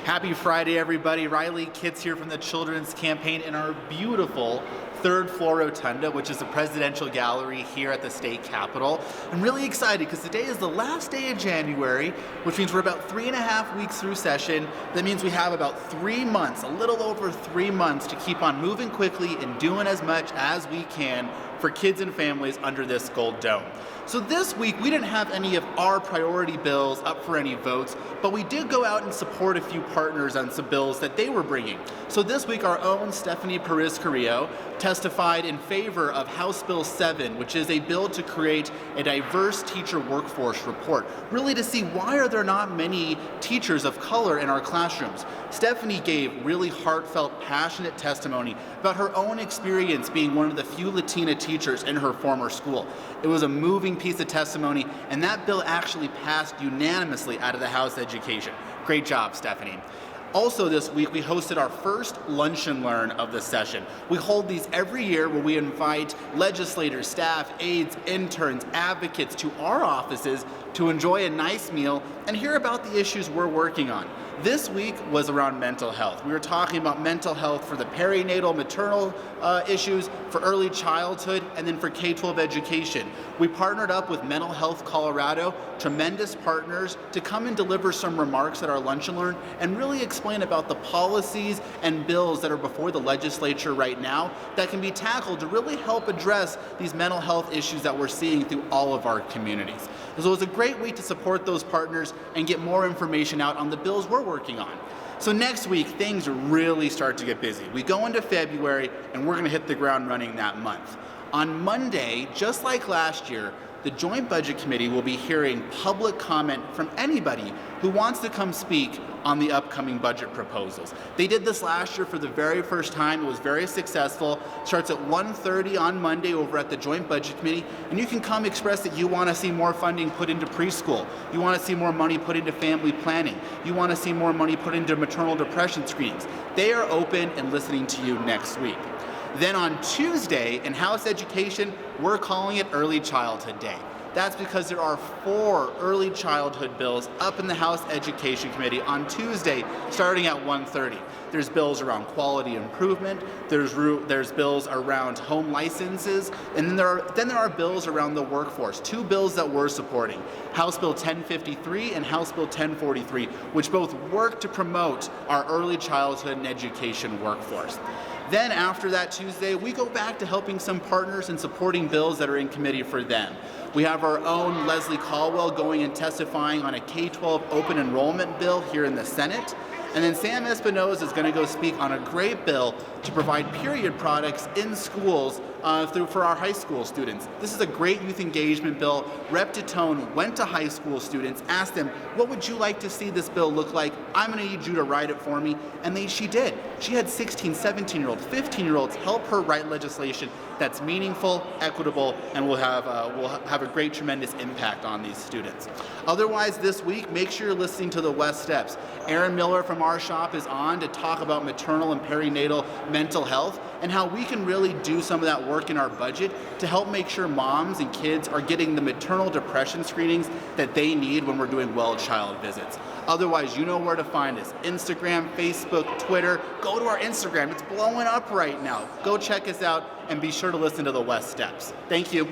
Happy Friday, everybody. Riley Kitts here from the Children's Campaign in our beautiful third floor rotunda, which is the presidential gallery here at the state capitol. I'm really excited because today is the last day of January, which means we're about 3.5 weeks through session. That means we have about 3 months, a little over 3 months, to keep on moving quickly and doing as much as we can for kids and families under this gold dome. So this week, we didn't have any of our priority bills up for any votes, but we did go out and support a few partners on some bills that they were bringing. So this week, our own Stephanie Perez-Carrillo testified in favor of House Bill 7, which is a bill to create a diverse teacher workforce report, really to see why are there not many teachers of color in our classrooms. Stephanie gave really heartfelt, passionate testimony about her own experience being one of the few Latina teachers in her former school. It was a moving piece of testimony, and that bill actually passed unanimously out of the House Education. Great job, Stephanie. Also this week, we hosted our first Lunch and Learn of the session. We hold these every year where we invite legislators, staff, aides, interns, advocates to our offices to enjoy a nice meal and hear about the issues we're working on. This week was around mental health. We were talking about mental health for the perinatal, maternal issues, for early childhood, and then for K-12 education. We partnered up with Mental Health Colorado, tremendous partners, to come and deliver some remarks at our Lunch and Learn and really explain about the policies and bills that are before the legislature right now that can be tackled to really help address these mental health issues that we're seeing through all of our communities. So it was a great week to support those partners and get more information out on the bills we're working on. So next week, things really start to get busy. We go into February, and we're going to hit the ground running that month. On Monday, just like last year, the Joint Budget Committee will be hearing public comment from anybody who wants to come speak on the upcoming budget proposals. They did this last year for the very first time. It was very successful. Starts at 1:30 on Monday over at the Joint Budget Committee, and you can come express that you want to see more funding put into preschool. You want to see more money put into family planning. You want to see more money put into maternal depression screenings. They are open and listening to you next week. Then on Tuesday in House Education, we're calling it Early Childhood Day. That's because there are 4 early childhood bills up in the House Education Committee on Tuesday, starting at 1:30. There's bills around quality improvement, there's bills around home licenses, and then there are bills around the workforce. 2 bills that we're supporting, House Bill 1053 and House Bill 1043, which both work to promote our early childhood and education workforce. Then after that Tuesday, we go back to helping some partners and supporting bills that are in committee for them. We have our own Leslie Caldwell going and testifying on a K-12 open enrollment bill here in the Senate. And then Sam Espinoza is going to go speak on a great bill to provide period products in schools for our high school students. This is a great youth engagement bill. Rep. Titone went to high school students, asked them, what would you like to see this bill look like? I'm going to need you to write it for me. And she did. She had 16, 17-year-olds, 15-year-olds help her write legislation that's meaningful, equitable, and will have a great, tremendous impact on these students. Otherwise, this week, make sure you're listening to the West Steps. Erin Miller from our shop is on to talk about maternal and perinatal mental health and how we can really do some of that work in our budget to help make sure moms and kids are getting the maternal depression screenings that they need when we're doing well-child visits. Otherwise, you know where to find us. Instagram, Facebook, Twitter. Go to our Instagram. It's blowing up right now. Go check us out and be sure to listen to the West Steps. Thank you.